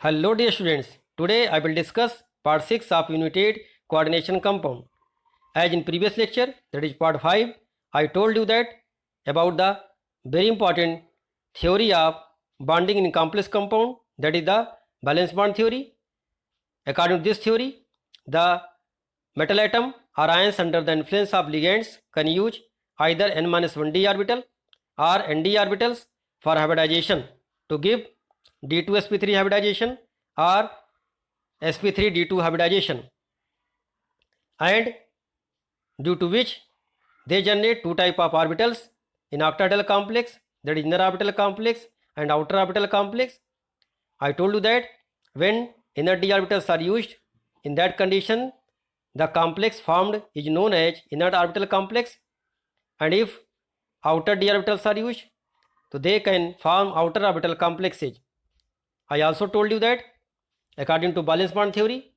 Hello dear students, today I will discuss part 6 of unit 8 coordination compound. As in previous lecture, that is part 5, I told you that about the very important theory of bonding in complex compound, that is the valence bond theory. According to this theory, the metal atom or ions under the influence of ligands can use either n-1d orbital or nd orbitals for hybridization to give d2sp3 hybridization or sp3d2 hybridization, and due to which they generate two type of orbitals in octahedral complex, that is inner orbital complex and outer orbital complex. I told you that when inner d orbitals are used, in that condition the complex formed is known as inner orbital complex, and if outer d orbitals are used, so they can form outer orbital complexes. I also told you that according to valence bond theory,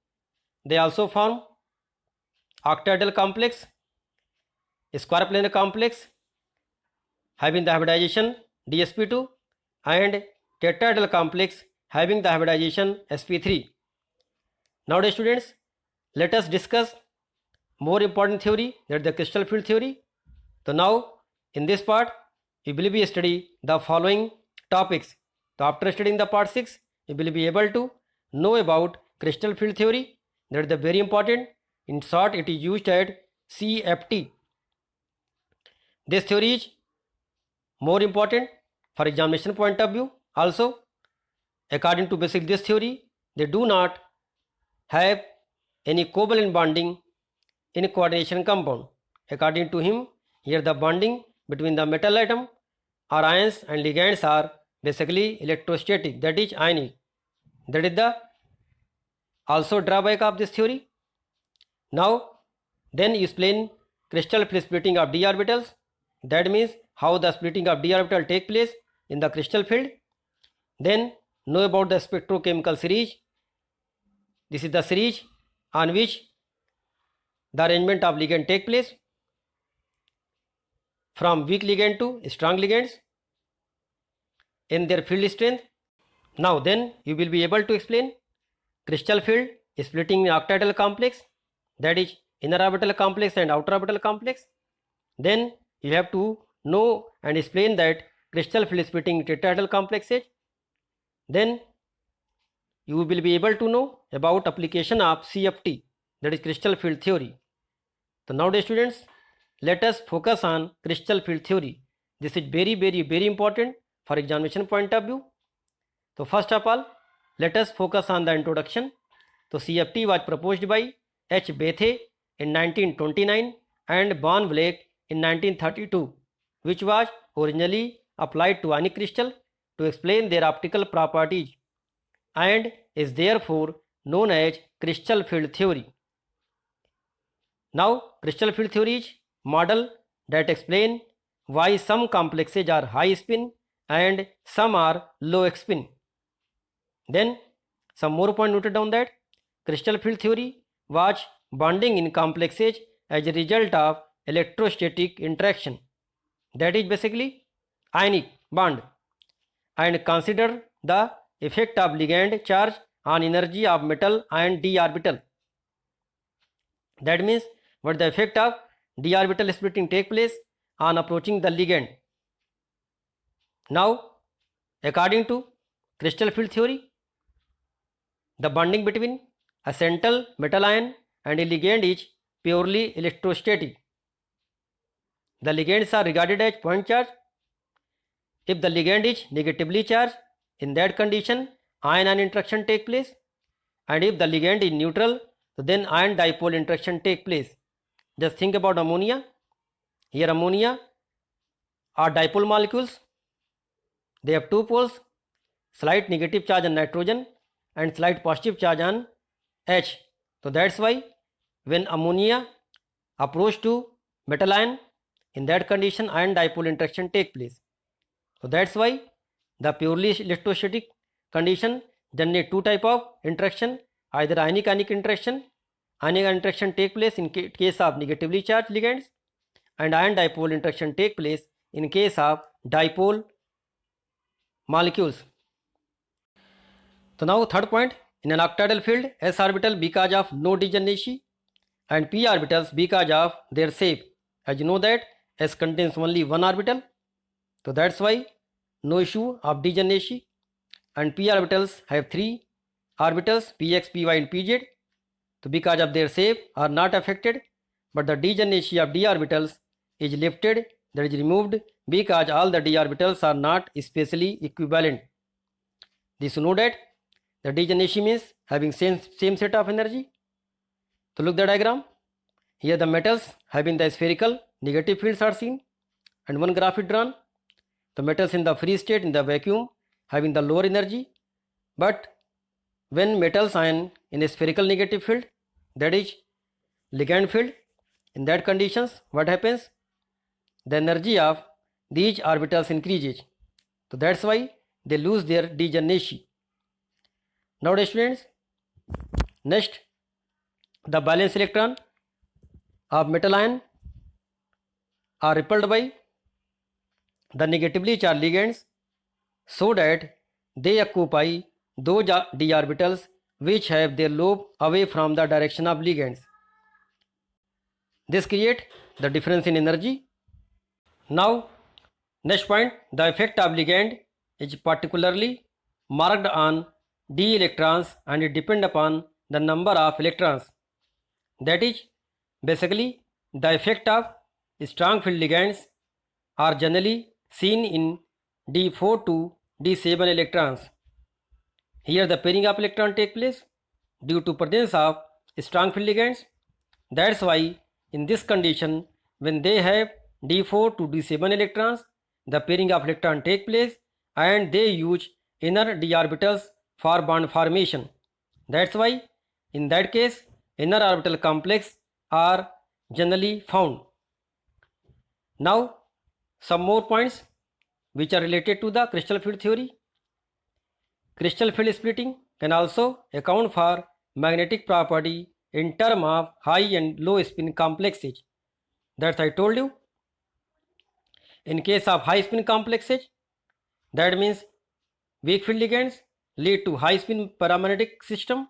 they also form octahedral complex, square planar complex having the hybridization dsp2, and tetrahedral complex having the hybridization sp3. Nowadays students, let us discuss more important theory, that is the crystal field theory. So now in this part we will be study the following topics. So after studying the part 6, you will be able to know about crystal field theory, that is the very important. In short, it is used as CFT. This theory is more important for examination point of view. Also, according to basic this theory, they do not have any covalent bonding in a coordination compound. According to him, here the bonding between the metal atom or ions and ligands are basically electrostatic, that is ionic. That is the also drawback of this theory. Now then you explain crystal field splitting of d orbitals. That means how the splitting of d orbital take place in the crystal field. Then know about the spectrochemical series. This is the series on which the arrangement of ligand take place from weak ligand to strong ligands in their field strength. Now then you will be able to explain crystal field splitting in octahedral complex, that is inner orbital complex and outer orbital complex. Then you have to know and explain that crystal field splitting in tetrahedral complexes. Then you will be able to know about application of CFT, that is crystal field theory. So nowadays students, let us focus on crystal field theory. This is very important for examination point of view. So first of all, let us focus on the introduction. So CFT was proposed by H. Bethe in 1929 and Von Vleck in 1932, which was originally applied to ionic crystal to explain their optical properties and is therefore known as crystal field theory. Now, crystal field theory is model that explain why some complexes are high spin and some are low spin. Then some more point noted down that crystal field theory was bonding in complexes as a result of electrostatic interaction, that is basically ionic bond, and consider the effect of ligand charge on energy of metal ion d orbital. That means what the effect of d orbital splitting take place on approaching the ligand. Now according to crystal field theory, the bonding between a central metal ion and a ligand is purely electrostatic. The ligands are regarded as point charge. If the ligand is negatively charged, in that condition ion-ion interaction take place, and if the ligand is neutral, so then ion dipole interaction take place. Just think about ammonia. Here ammonia are dipole molecules. They have two poles, slight negative charge on nitrogen and slight positive charge on H. So that's why when ammonia approach to metal ion, in that condition ion dipole interaction take place. So that's why the purely electrostatic condition generate two type of interaction, either ionic interaction. Ionic interaction take place in case of negatively charged ligands, and ion dipole interaction take place in case of dipole molecules. So now third point, in an octahedral field, s orbital because of no degeneration and p orbitals because of their shape. As you know that s contains only one orbital, so that's why no issue of degeneration, and p orbitals have three orbitals px, py and pz. So because of their shape are not affected, but the degeneration of d orbitals is lifted, that is removed, because all the d orbitals are not spatially equivalent. This you know that the degeneration means having same set of energy. So look the diagram. Here the metals having the spherical negative fields are seen, and one graph is drawn. The metals in the free state in the vacuum having the lower energy, but when metals ion in a spherical negative field, that is ligand field, in that conditions what happens? The energy of these orbitals increases. So that's why they lose their degeneration. Now students, next the valence electron of metal ion are repelled by the negatively charged ligands so that they occupy those d orbitals which have their lobe away from the direction of ligands. This creates the difference in energy. Now next point, the effect of ligand is particularly marked on d electrons and it depends upon the number of electrons. That is basically the effect of strong field ligands are generally seen in d4 to d7 electrons. Here the pairing of electron take place due to presence of strong field ligands. That's why in this condition, when they have d4 to d7 electrons, the pairing of electron take place and they use inner d orbitals for bond formation. That's why in that case inner orbital complex are generally found. Now some more points which are related to the crystal field theory. Crystal field splitting can also account for magnetic property in term of high and low spin complexes. That's I told you. In case of high spin complexes, that means weak field ligands lead to high spin paramagnetic system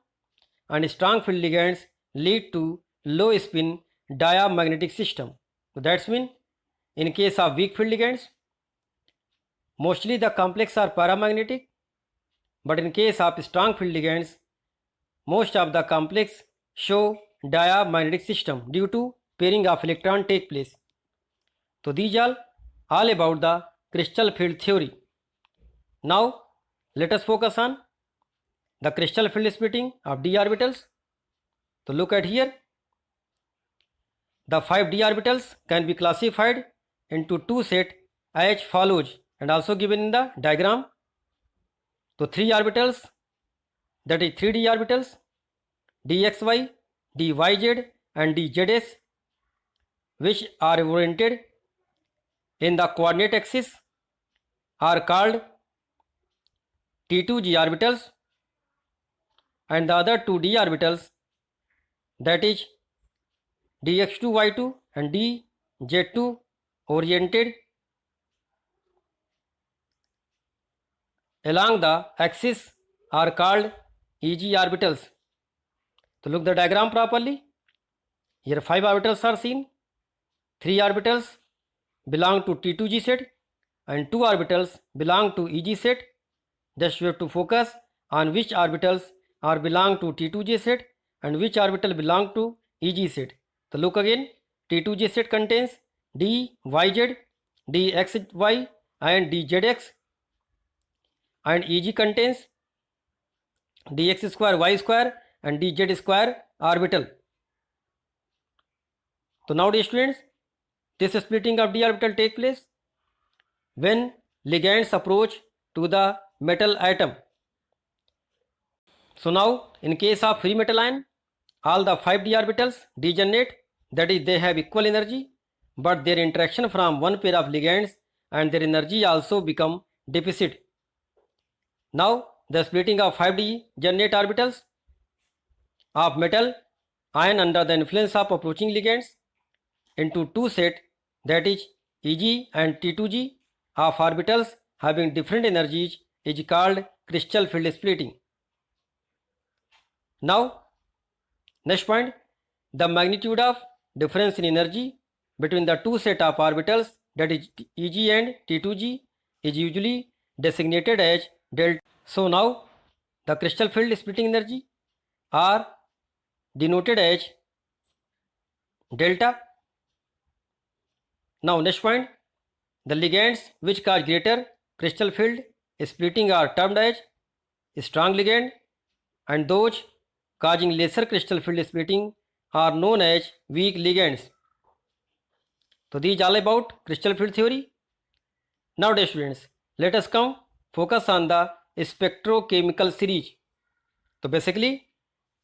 and strong field ligands lead to low spin diamagnetic system. So that's mean in case of weak field ligands, mostly the complex are paramagnetic, but in case of strong field ligands, most of the complex show diamagnetic system due to pairing of electron take place. So these are all about the crystal field theory. Now let us focus on the crystal field splitting of d orbitals. So look at here. The 5 d orbitals can be classified into two sets as follows and also given in the diagram. So 3 orbitals, that is 3d orbitals, dxy, dyz and dzs, which are oriented in the coordinate axis, are called t2g orbitals, and the other 2d orbitals, that is dx2y2 and dz2 oriented along the axis, are called eg orbitals. So look the diagram properly. Here 5 orbitals are seen. 3 orbitals belong to T2G set and 2 orbitals belong to EG set. Just you have to focus on which orbitals are belong to T2G set and which orbital belong to EG set. So look again, T2G set contains dyz, dxy and dzx, and EG contains dx square y square and dz square orbital. So now dear students, this splitting of d orbital take place when ligands approach to the metal atom. So now in case of free metal ion, all the 5 d orbitals degenerate, that is they have equal energy, but their interaction from one pair of ligands and their energy also become deficit. Now the splitting of 5d generate orbitals of metal ion under the influence of approaching ligands into two sets, that is Eg and T2G of orbitals having different energies, is called crystal field splitting. Now next point, the magnitude of difference in energy between the two set of orbitals, that is Eg and T2g, is usually designated as delta. So now the crystal field splitting energy are denoted as delta. Now next point, the ligands which cause greater crystal field splitting are termed as strong ligand, and those causing lesser crystal field splitting are known as weak ligands. So these all about crystal field theory. Now dear students, let us come focus on the spectrochemical series. So basically,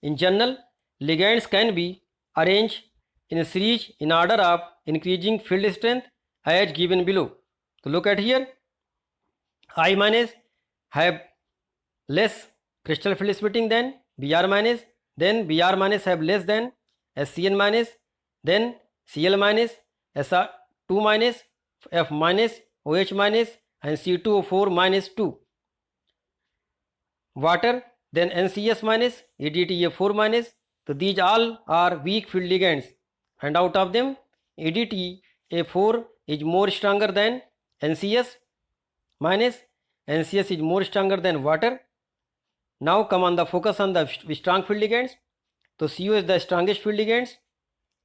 in general, ligands can be arranged in a series in order of increasing field strength as given below. So look at here, I minus have less crystal field splitting than Br minus, then Br minus have less than SCN minus, then Cl minus, Sr2 minus, F minus, OH minus, and C2O4 minus 2. Water, then NCS minus, ADTA4 minus. So these all are weak field ligands, and out of them ADTA4 is more stronger than NCS minus, NCS is more stronger than water. Now come on the focus on the strong field ligands. So CO is the strongest field ligands,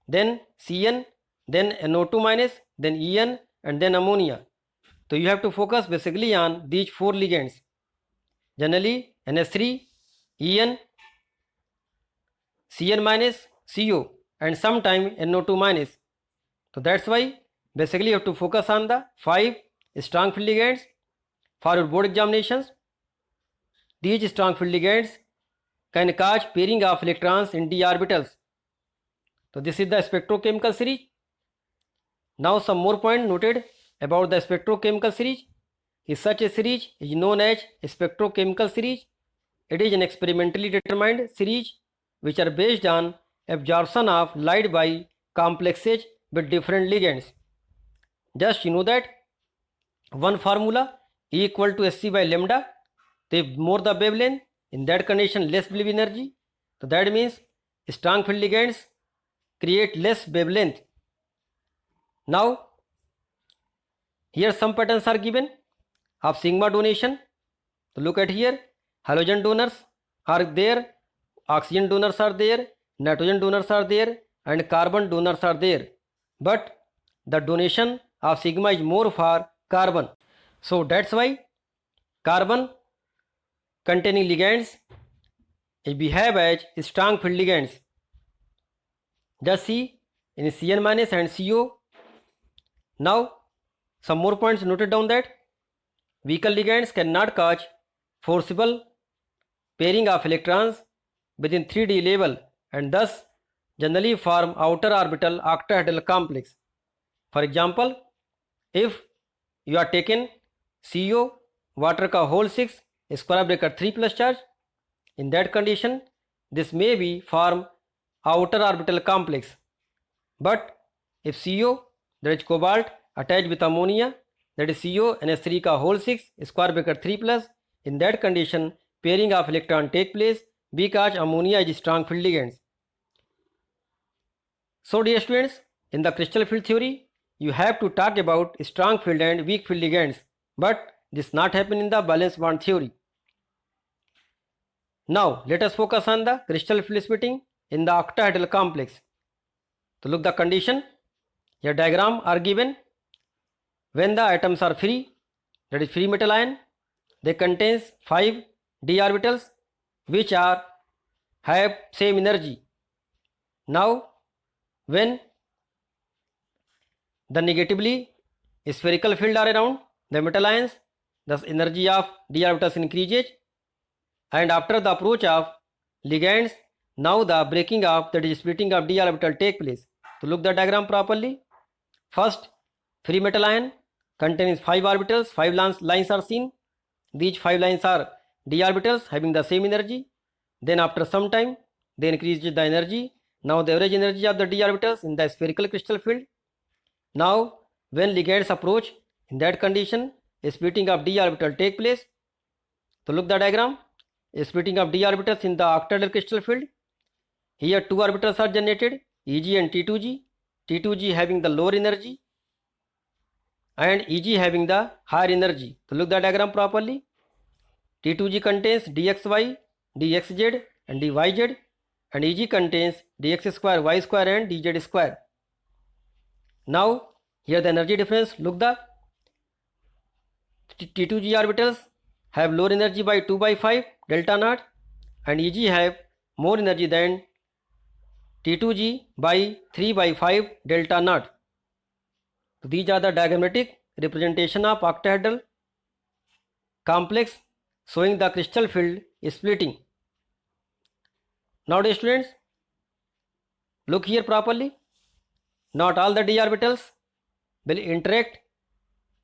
then CN, then NO2 minus, then EN, and then ammonia. So you have to focus basically on these 4 ligands. Generally NS3, EN, Cn minus, CO, and sometime NO2 minus. So that's why basically you have to focus on the 5 strong field ligands for your board examinations. These strong field ligands can cause pairing of electrons in d orbitals. So this is the spectrochemical series. Now some more point noted about the spectrochemical series. Is such a series is known as spectrochemical series. It is an experimentally determined series which are based on absorption of light by complexes with different ligands. Just you know that one formula E equal to Sc by lambda. The more the wavelength, in that condition less will be energy. So that means strong field ligands create less wavelength. Now here some patterns are given of sigma donation. So look at here, halogen donors are there, oxygen donors are there, nitrogen donors are there, and carbon donors are there. But the donation of sigma is more for carbon. So that's why carbon containing ligands behave as strong field ligands. Just see in Cn minus and CO. Now some more points noted down that weaker ligands cannot cause forcible pairing of electrons within 3D level and thus generally form outer orbital octahedral complex. For example, if you are taken CO water का whole 6 square bracket 3 plus charge, in that condition this may be form outer orbital complex. But if CO, that is cobalt, attached with ammonia, that is CO NH3 का whole 6 square bracket 3 plus, in that condition pairing of electron take place because ammonia is strong field ligands. So dear students, in the crystal field theory you have to talk about strong field and weak field ligands, but this not happen in the valence bond theory. Now let us focus on the crystal field splitting in the octahedral complex. So look the condition. Here diagram are given. When the atoms are free, that is free metal ion, they contains 5 d orbitals which are have same energy. Now when the negatively spherical field are around the metal ions, thus energy of d orbitals increases, and after the approach of ligands, now the breaking of, that is splitting of d orbital take place. So look the diagram properly. First free metal ion contains 5 orbitals, 5 lines are seen. These 5 lines are d orbitals having the same energy. Then after some time they increase the energy. Now the average energy of the d orbitals in the spherical crystal field. Now when ligands approach, in that condition a splitting of d orbital take place. So look the diagram. splitting of d orbitals in the octahedral crystal field. Here two orbitals are generated, Eg and T2g. T2g having the lower energy and Eg having the higher energy. So look the diagram properly. T2g contains dxy, dxz and dyz, and Eg contains dx square, y square and dz square. Now here the energy difference, look the T2g orbitals have lower energy by 2 by 5 delta naught and Eg have more energy than T2g by 3 by 5 delta naught. So these are the diagrammatic representation of octahedral complex showing the crystal field splitting. Now dear students, look here properly. Not all the d orbitals will interact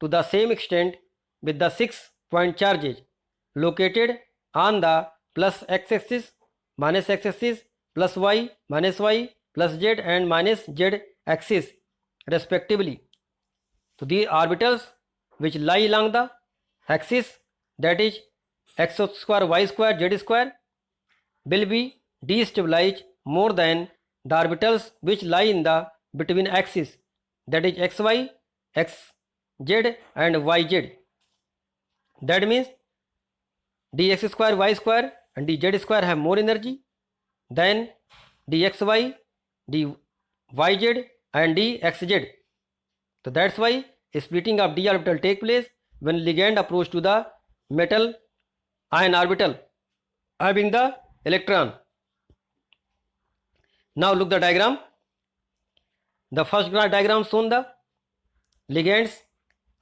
to the same extent with the 6-point charges located on the plus x-axis, minus x-axis, plus y, minus y, plus z and minus z axis respectively. So the orbitals which lie along the axis, that is x square, y square, z square, will be destabilized more than the orbitals which lie in the between axis, that is xy, xz and yz. That means dx square, y square and dz square have more energy than dxy, dyz and dxz. So that's why a splitting of d orbital take place when ligand approach to the metal ion orbital having the electron. Now look the diagram. The first diagram shown the ligands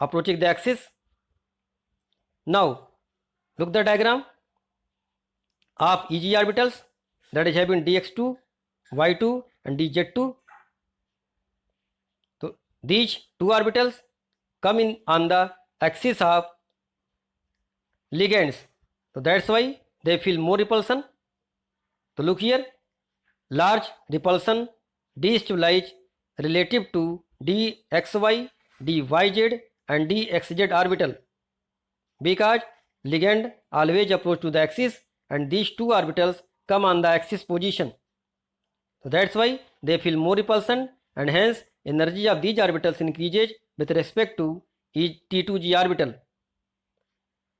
approaching the axis. Now look the diagram of Eg orbitals, that is having dx2, y2 and dz2. So these two orbitals come in on the axis of ligands. So that's why they feel more repulsion. So look here, large repulsion destabilize relative to dxy, dyz and dxz orbital, because ligand always approach to the axis and these two orbitals come on the axis position. So that's why they feel more repulsion and hence energy of these orbitals increases with respect to each T2g orbital.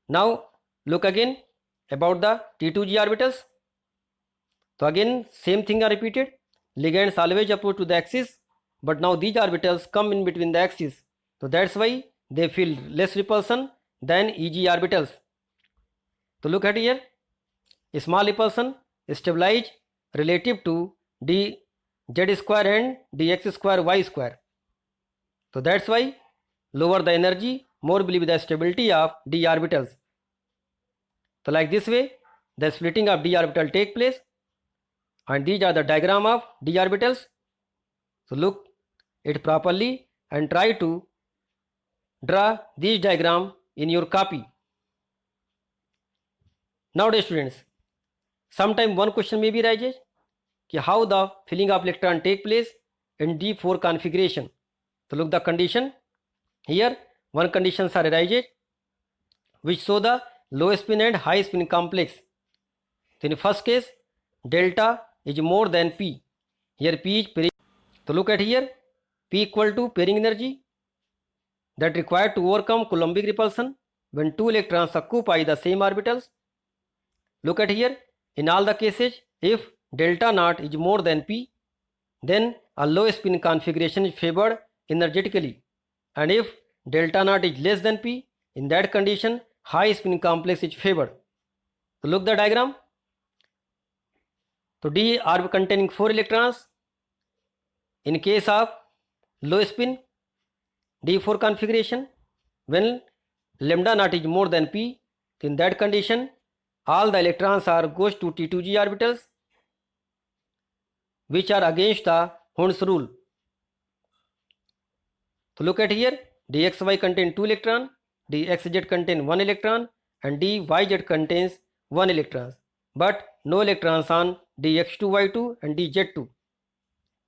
Now look again about the T2g orbitals. So again same thing are repeated. Ligands always approach to the axis, but now these orbitals come in between the axis. So that's why they feel less repulsion than Eg orbitals. So look at here, a small repulsion stabilize relative to dz square and dx square, y square. So that's why lower the energy, more will be the stability of d orbitals. So like this way the splitting of d orbital take place, and these are the diagram of d orbitals. So look it properly and try to draw this diagram in your copy. Now dear students, sometime one question may be rises कि how the filling of electron take place in d4 configuration. So look the condition here. One conditions are arises which show the low spin and high spin complex. So in the first case delta is more than p. Here p is pairing. So look at here, p equal to pairing energy that required to overcome Coulombic repulsion when two electrons occupy the same orbitals. Look at here, in all the cases if delta naught is more than p, then a low spin configuration is favored energetically, and if delta naught is less than p, in that condition high spin complex is favored. So look the diagram. So d orb containing 4 electrons. In case of low spin d4 configuration, when lambda naught is more than p, in that condition all the electrons are goes to T2g orbitals which are against the Hund's rule. So look at here, dxy contain 2 electron, dxz contain 1 electron and dyz contains 1 electron, but no electrons on dx2, y2 and dz2.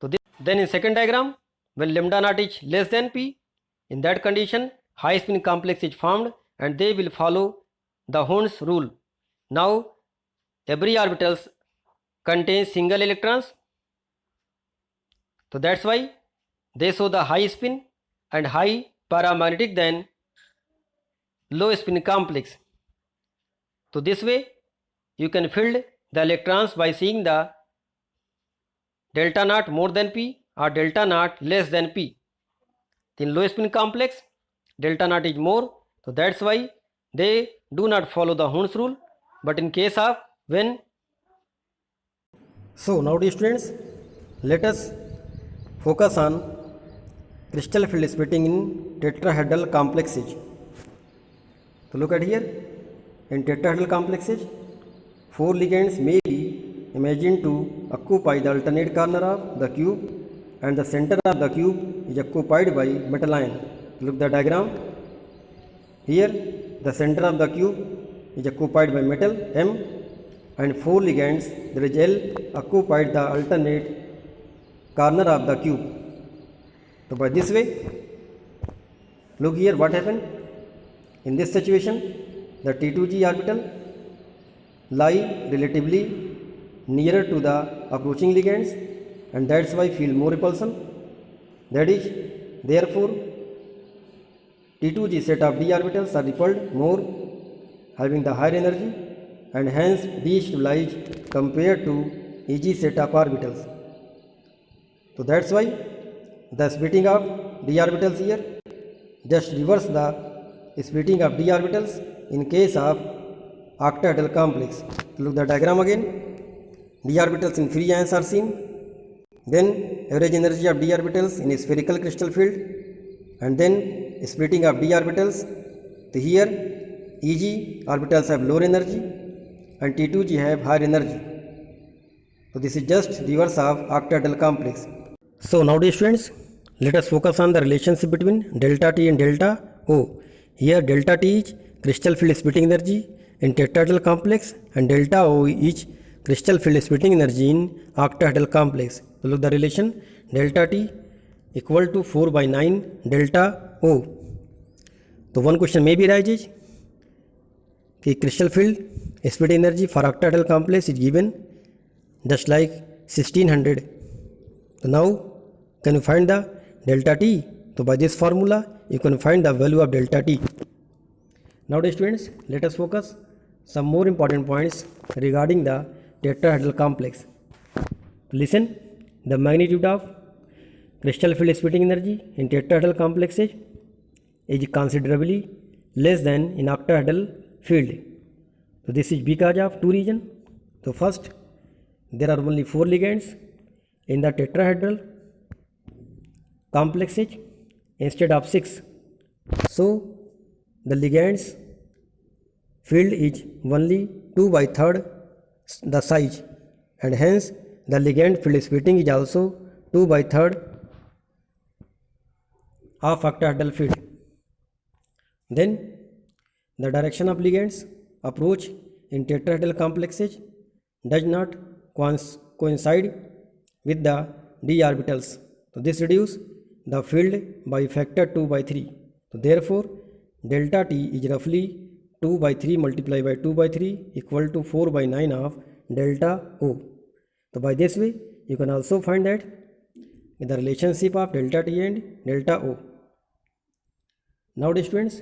So then in second diagram, when lambda naught is less than p, in that condition high spin complex is formed and they will follow the Hund's rule. Now every orbital contains single electrons. So that's why they show the high spin and high paramagnetic than low spin complex. So this way you can field the electrons by seeing the delta naught more than p or delta naught less than p. In low spin complex, delta naught is more, so that's why they do not follow the Hund's rule. But in case of when, so now dear students, let us focus on crystal field splitting in tetrahedral complexes. So look at here, in tetrahedral complexes, 4 ligands may be imagined to occupy the alternate corner of the cube, and the center of the cube is occupied by metal ion. Look the diagram. Here the center of the cube is occupied by metal M, and 4 ligands, there is L, occupied the alternate corner of the cube. So by this way, look here what happened. In this situation, the T2G orbital lie relatively nearer to the approaching ligands, and that's why feel more repulsion. That is, therefore, T2G set of d orbitals are repelled more, having the higher energy, and hence destabilized compared to EG set of orbitals. So that's why the splitting of d orbitals here just reverse the splitting of d orbitals in case of octahedral complex. Look the diagram again. D orbitals in free ions are seen, then average energy of d orbitals in a spherical crystal field, and then splitting of d orbitals. So here EG orbitals have lower energy and T2G have higher energy. So this is just reverse of octahedral complex. So now dear students, let us focus on the relationship between delta T and delta O. Here delta T is crystal field splitting energy in tetrahedral complex, and delta O is crystal field splitting energy in octahedral complex. So look the relation, delta T equal to 4/9 delta O. So one question may be arises, the crystal field splitting energy for octahedral complex is given just like 1600. So now can you find the delta T? So by this formula you can find the value of delta T. Now dear students, let us focus some more important points regarding the tetrahedral complex. Listen, the magnitude of crystal field splitting energy in tetrahedral complexes is considerably less than in octahedral field. So this is because of two reasons. So first, there are only 4 ligands in the tetrahedral complexes instead of 6. So the ligands field is only 2/3 the size, and hence the ligand field splitting is also 2/3 of octahedral field. Then the direction of ligands approach in tetrahedral complexes does not coincide with the d orbitals. So this reduces the field by factor 2/3. So therefore delta T is roughly 2/3 multiplied by 2/3 equal to 4/9 of delta O. So by this way you can also find that the relationship of delta T and delta O. Now dear students,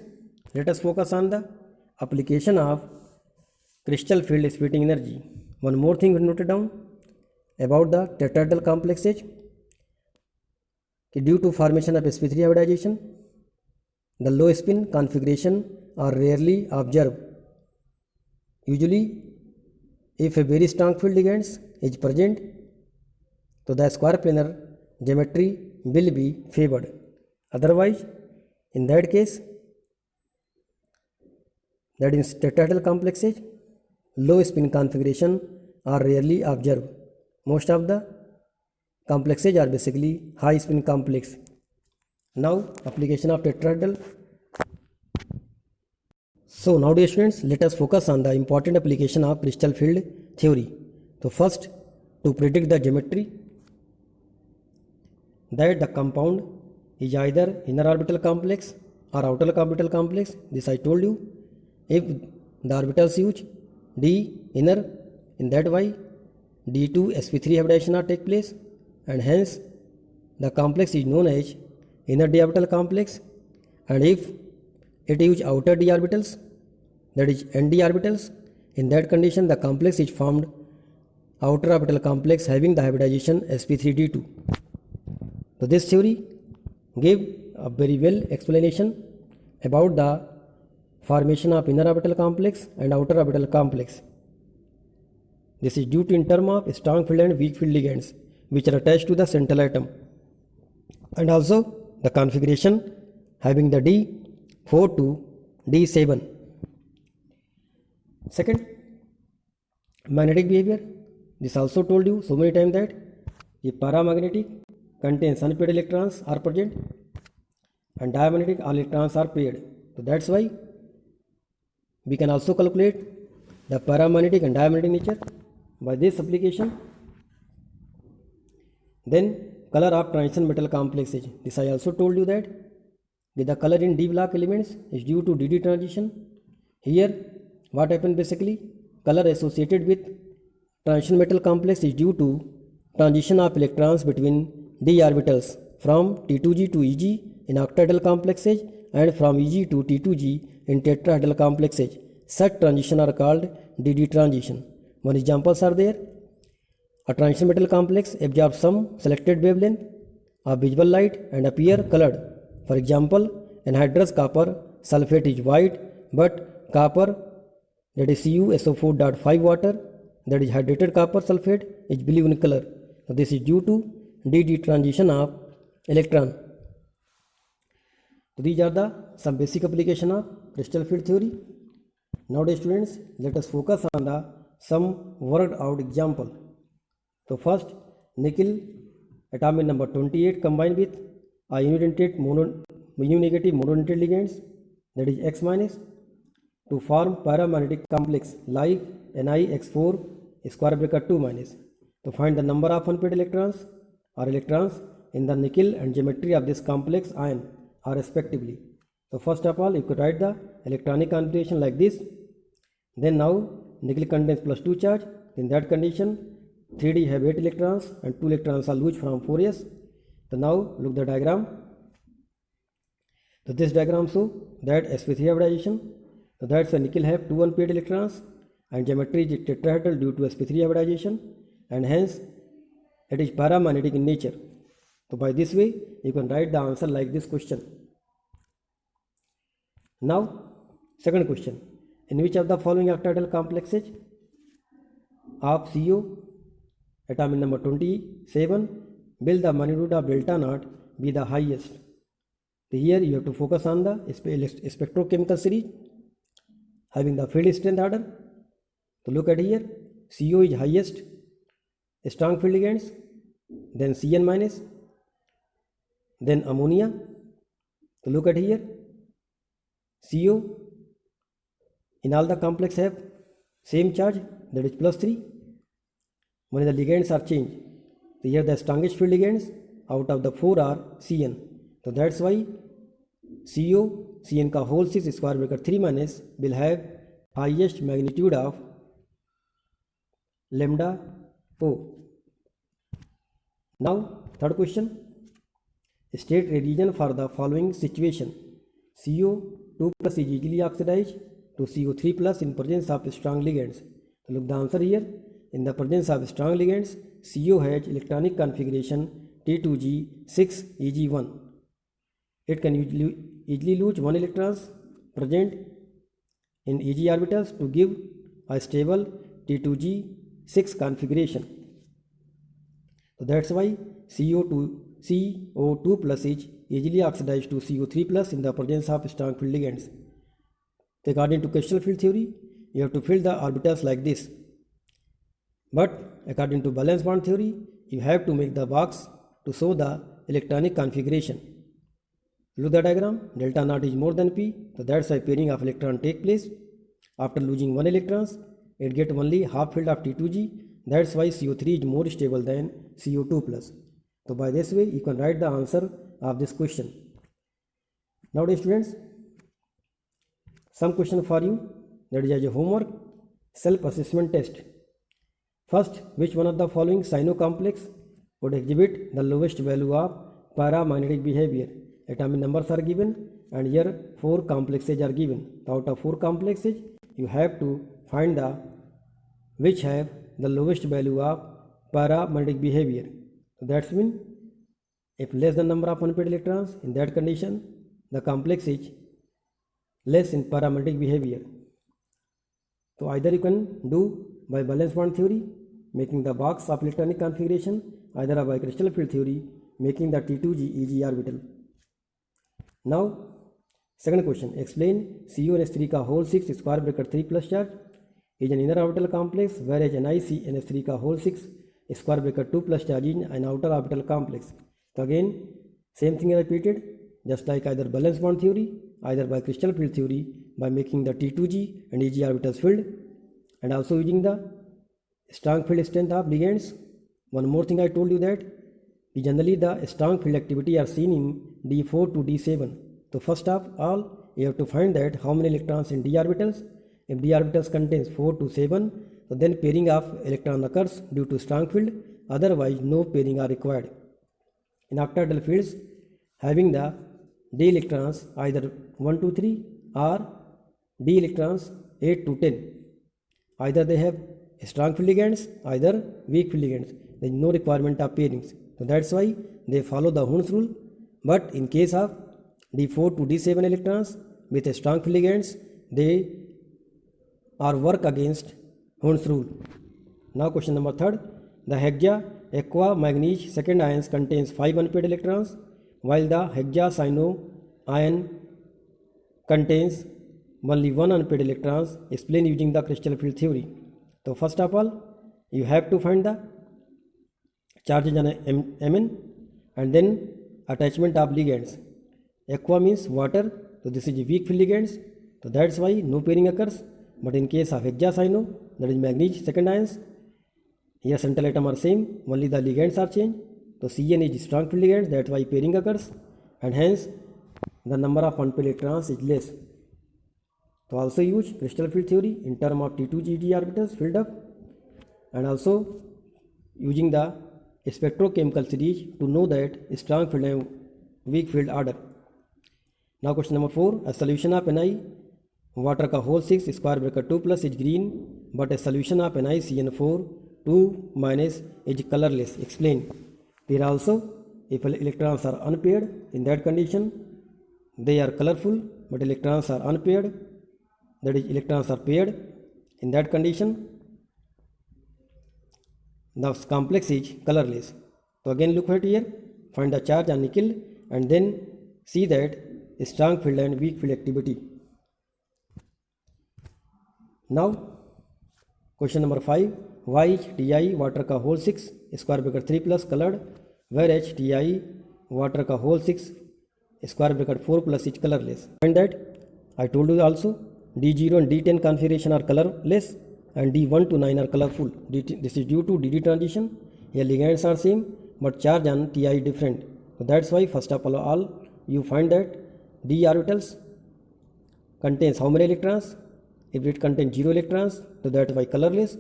let us focus on the application of crystal field splitting energy. One more thing noted down about the tetrahedral complexes. Due to formation of sp3 hybridization, the low spin configuration are rarely observed. Usually, if a very strong field ligands is present, so the square planar geometry will be favored. Otherwise, in that case, that in tetrahedral complexes, low spin configuration are rarely observed. Most of the complexes are basically high spin complex. Now application of tetrahedral. So now dear students, let us focus on the important application of crystal field theory. So first, to predict the geometry, that the compound is either inner orbital complex or outer orbital complex. This I told you. If the orbitals use d inner In that way, D2 sp3 hybridization are take place, and hence the complex is known as inner d orbital complex. And if it use outer d orbitals, that is nd orbitals, in that condition the complex is formed outer orbital complex having the hybridization sp3d2. So this theory gave a very well explanation about the formation of inner orbital complex and outer orbital complex. This is due to in term of strong field and weak field ligands which are attached to the central atom, and also the configuration having the D4 to D7. Second, magnetic behavior. This also told you so many times that if paramagnetic contains unpaired electrons are present and diamagnetic all electrons are paired. So that's why we can also calculate the paramagnetic and diamagnetic nature by this application. Then color of transition metal complexes. This I also told you that the color in d block elements is due to dd transition. Here what happened basically, color associated with transition metal complex is due to transition of electrons between d orbitals from T2g to Eg in octahedral complexes and from Eg to T2g in tetrahedral complexes. Such transition are called dd transition. One examples are there. A transition metal complex absorbs some selected wavelength of visible light and appear colored. For example, anhydrous copper sulfate is white, but copper, that is CuSO4.5 water, that is hydrated copper sulfate, is blue in color. So this is due to dd transition of electron. So these are the some basic application of crystal field theory. Nowadays students, let us focus on the some worked out example. So first, nickel atomic number 28 combined with a unidentate mu-negative monodentate ligands, that is X minus, to form paramagnetic complex like NiX4 square bracket 2 minus. To find the number of unpaired electrons or electrons in the nickel and geometry of this complex ion are respectively. So first of all, you could write the electronic configuration like this. Then now nickel contains plus 2 charge. In that condition, 3D have 8 electrons and 2 electrons are loose from 4s. So now look the diagram. So this diagram shows that sp3 hybridization. So that's a nickel have 2 unpaired electrons and geometry is tetrahedral due to sp3 hybridization, and hence it is paramagnetic in nature. So by this way you can write the answer like this question. Now second question, in which of the following octahedral complexes of CO atomic number 27 will the magnitude of delta naught be the highest? So here you have to focus on the spectrochemical series having the field strength order. So look at here, CO is highest strong field ligands, then Cn minus, then ammonia. So look at here, CO in all the complex have same charge, that is plus 3. When the ligands are changed, so here the strongest field ligands out of the 4 are Cn. So that's why Cn ka whole 6 square bracket 3 minus will have highest magnitude of lambda 4. Now third question, state a reason for the following situation. CO2 plus is easily oxidized to CO3 plus in presence of strong ligands. So look the answer here. In the presence of strong ligands, CO has electronic configuration T2G6Eg1. It can easily lose 1 electrons present in Eg orbitals to give a stable T2G6 configuration. So that's why CO2 plus is easily oxidized to CO3 plus in the presence of strong field ligands. So according to crystal field theory, you have to fill the orbitals like this. But according to valence bond theory, you have to make the box to show the electronic configuration. Look the diagram, delta naught is more than P, so that's why pairing of electron take place. After losing 1 electrons, it get only half field of T2G, that's why CO3 is more stable than CO2 plus. So by this way, you can write the answer of this question. Nowadays students, some question for you, that is as a homework, self-assessment test. First, which one of the following cyano complex would exhibit the lowest value of paramagnetic behavior? Atomic numbers are given and here 4 complexes are given. So out of 4 complexes, you have to find the which have the lowest value of paramagnetic behavior. So that's mean if less the number of unpaired electrons, in that condition the complex is less in paramagnetic behavior. So either you can do by valence bond theory, making the box of electronic configuration, either by crystal field theory, making the T2G Eg orbital. Now second question, explain CuNH3 का whole 6 square bracket 3 plus charge is an inner orbital complex, whereas NiCNH3 का whole 6 square bracket 2 plus charge is an outer orbital complex. So again same thing repeated, just like either valence bond theory, either by crystal field theory, by making the T2G and Eg orbitals filled, and also using the strong field strength of ligands. One more thing I told you that generally the strong field activity are seen in D4 to D7. So first of all, you have to find that how many electrons in d orbitals. If d orbitals contains 4 to 7, so then pairing of electron occurs due to strong field, otherwise no pairing are required. In octahedral fields, having the d electrons either 1 to 3 or d electrons 8 to 10. Either they have strong field ligands, either weak field ligands. There is no requirement of pairings. So that's why they follow the Hund's rule. But in case of D4 to D7 electrons with strong field ligands, they are work against Hund's rule. Now question number 3. The hexa aqua manganese second ions contains 5 unpaired electrons, while the hexa cyano ion contains only 1 unpaired electrons. Explain using the crystal field theory. So first of all, you have to find the charges on Mn and then attachment of ligands. Aqua means water, so this is weak field ligands, so that's why no pairing occurs. But in case of hexacyano, that is manganese second ions, here central atom are same, only the ligands are changed. So Cn is strong field ligands, that's why pairing occurs, and hence the number of unpaired electrons is less. So also use crystal field theory in term of T2G orbitals filled up, and also using the spectrochemical series to know that strong field and weak field order. Now question number 4. A solution of Ni water का whole 6 square bracket 2 plus is green, but a solution of NiCN4 2 minus is colorless. Explain. Here also, if electrons are unpaired, in that condition they are colorful, but electrons are unpaired, that is electrons are paired. In that condition the complex is colorless. So again look at here, find the charge on nickel and then see that strong field and weak field activity. Now question number 5. Why is Ti water का whole 6 square bracket 3 plus colored, whereas Ti water का whole 6 square bracket 4 plus is colorless? Find that. I told you also D0 and D10 configuration are colorless and D1 to 9 are colorful. This is due to DD transition. Here ligands are same but charge on Ti is different. So that's why first of all you find that d orbitals contains how many electrons. If it contains 0 electrons, so that's why colorless.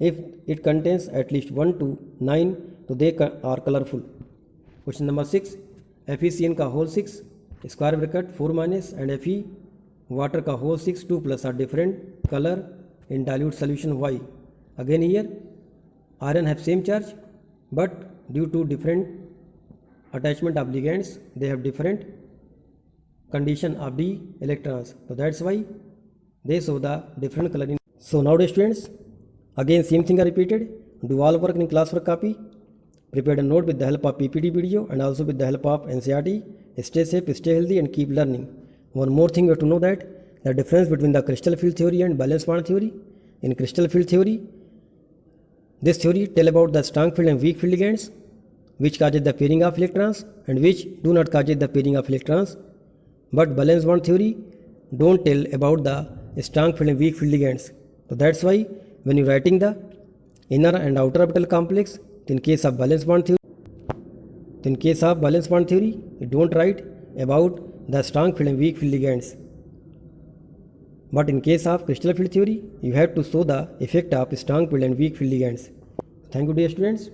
If it contains at least 1 to 9, so they are colorful. Question number 6. FeCN का whole 6 square bracket 4 minus and Fe water का whole 6 2 plus are different color in dilute solution. Why? Again here iron have same charge, but due to different attachment of ligands they have different condition of d electrons, so that's why they show the different color. So nowadays students, again same thing are repeated. Do all work in classwork copy, prepare a note with the help of PPT video and also with the help of NCERT. Stay safe, stay healthy and keep learning. One more thing you have to know that the difference between the crystal field theory and valence bond theory. In crystal field theory, this theory tell about the strong field and weak field ligands, which causes the pairing of electrons and which do not cause the pairing of electrons. But valence bond theory don't tell about the strong field and weak field ligands. So that's why when you writing the inner and outer orbital complex, in case of valence bond theory, you don't write about the strong field and weak field ligands. But in case of crystal field theory, you have to show the effect of strong field and weak field ligands. Thank you, dear students.